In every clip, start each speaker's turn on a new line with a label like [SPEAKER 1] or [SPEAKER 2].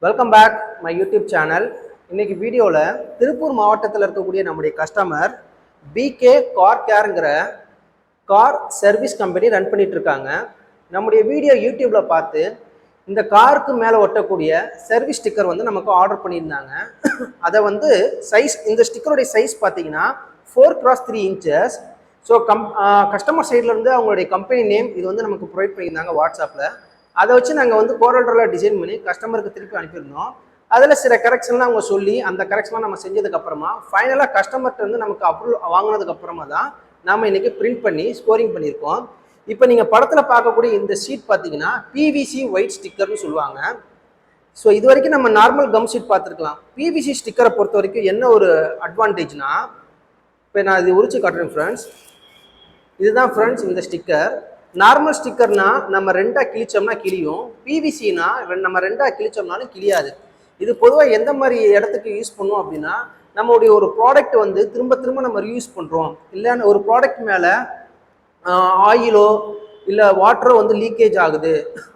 [SPEAKER 1] Welcome back my YouTube channel. இன்னைக்கு வீடியோவில் திருப்பூர் மாவட்டத்தில் இருக்கக்கூடிய நம்முடைய கஸ்டமர் பிகே கார் கேருங்கிற கார் சர்வீஸ் கம்பெனி ரன் பண்ணிட்டு இருக்காங்க. நம்முடைய வீடியோ யூடியூப்பில் பார்த்து இந்த காருக்கு மேலே ஒட்டக்கூடிய சர்வீஸ் ஸ்டிக்கர் வந்து நமக்கு ஆர்டர் பண்ணியிருந்தாங்க. அதை வந்து சைஸ், இந்த ஸ்டிக்கருடைய சைஸ் பார்த்தீங்கன்னா 4x3 inches. ஸோ கஸ்டமர் சைட்லேருந்து அவங்களுடைய கம்பெனி நேம் இது வந்து நமக்கு ப்ரொவைட் பண்ணியிருந்தாங்க வாட்ஸ்அப்பில். அதை வச்சு நாங்கள் வந்து கோரல்டரில் டிசைன் பண்ணி கஸ்டமருக்கு திருப்பி அனுப்பியிருந்தோம். அதில் சில கரெக்ஷன்லாம் அவங்க சொல்லி அந்த கரெக்ஷன்லாம் நம்ம செஞ்சதுக்கப்புறமா ஃபைனலாக கஸ்டமர்கிட்ட வந்து நமக்கு அப்ரூவல் வாங்கினதுக்கப்புறமா தான் நாம் இன்றைக்கி பிரிண்ட் பண்ணி ஸ்கோரிங் பண்ணியிருக்கோம். இப்போ நீங்கள் படத்தில் பார்க்கக்கூடிய இந்த ஷீட் பார்த்தீங்கன்னா பிவிசி ஒயிட் ஸ்டிக்கர்னு சொல்லுவாங்க. ஸோ இது வரைக்கும் நம்ம நார்மல் கம் ஷீட் பார்த்துருக்கலாம். பிவிசி ஸ்டிக்கரை பொறுத்த வரைக்கும் என்ன ஒரு அட்வான்டேஜ்னா, இப்போ நான் இது உரிச்சு காட்டுறேன் ஃப்ரெண்ட்ஸ். இதுதான் ஃப்ரெண்ட்ஸ் இந்த ஸ்டிக்கர். நார்மல் ஸ்டிக்கர்னா நம்ம ரெண்டாக கிழிச்சோம்னா கிழியும், பிவிசினா நம்ம ரெண்டாக கிழிச்சோம்னாலும் கிழியாது. இது பொதுவாக எந்த மாதிரி இடத்துக்கு யூஸ் பண்ணுவோம் அப்படின்னா, நம்மளுடைய ஒரு ப்ராடக்ட் வந்து திரும்ப திரும்ப நம்ம ரியூஸ் பண்ணுறோம், இல்லை ஒரு ப்ராடக்ட் மேலே ஆயிலோ இல்லை வாட்டரோ வந்து லீக்கேஜ் ஆகுது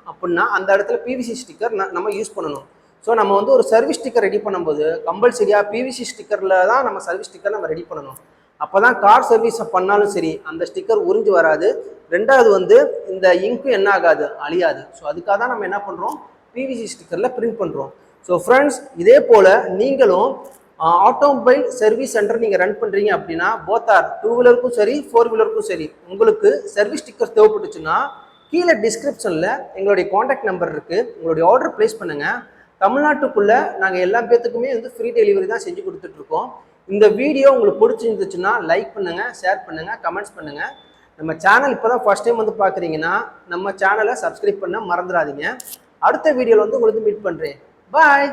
[SPEAKER 1] அப்படின்னா அந்த இடத்துல பிவிசி ஸ்டிக்கர் நம்ம யூஸ் பண்ணணும். ஸோ நம்ம வந்து ஒரு சர்வீஸ் ஸ்டிக்கர் ரெடி பண்ணும்போது கம்பல்சரியாக பிவிசி ஸ்டிக்கரில் தான் நம்ம சர்வீஸ் ஸ்டிக்கர் நம்ம ரெடி பண்ணணும். அப்போ தான் கார் சர்வீஸை பண்ணாலும் சரி அந்த ஸ்டிக்கர் உறிஞ்சு வராது. ரெண்டாவது வந்து இந்த இங்கும் என்ன ஆகாது, அழியாது. ஸோ அதுக்காக தான் நம்ம என்ன பண்ணுறோம், பிவிசி ஸ்டிக்கரில் பிரிண்ட் பண்ணுறோம். ஸோ ஃப்ரெண்ட்ஸ், இதே போல் நீங்களும் ஆட்டோமொபைல் சர்வீஸ் சென்டர் நீங்கள் ரன் பண்ணுறீங்க அப்படின்னா, போத்தார் 2 வீலருக்கும் சரி 4 வீலருக்கும் சரி உங்களுக்கு சர்வீஸ் ஸ்டிக்கர் தேவைப்பட்டுச்சுன்னா கீழே டிஸ்கிரிப்ஷனில் எங்களுடைய காண்டாக்ட் நம்பர் இருக்குது. உங்களுடைய ஆர்டர் ப்ளேஸ் பண்ணுங்கள். தமிழ்நாட்டுக்குள்ளே நாங்கள் எல்லா பேத்துக்குமே வந்து ஃப்ரீ டெலிவரி தான் செஞ்சு கொடுத்துட்ருக்கோம். இந்த வீடியோ உங்களுக்கு பிடிச்சிருந்துச்சுன்னா லைக் பண்ணுங்கள், ஷேர் பண்ணுங்கள், கமெண்ட்ஸ் பண்ணுங்கள். நம்ம சேனல் இப்போ தான் ஃபர்ஸ்ட் டைம் வந்து பார்க்குறீங்கன்னா நம்ம சேனலை சப்ஸ்கிரைப் பண்ண மறந்துடாதீங்க. அடுத்த வீடியோவில் வந்து உங்களுக்கு மீட் பண்ணுறேன். பாய்.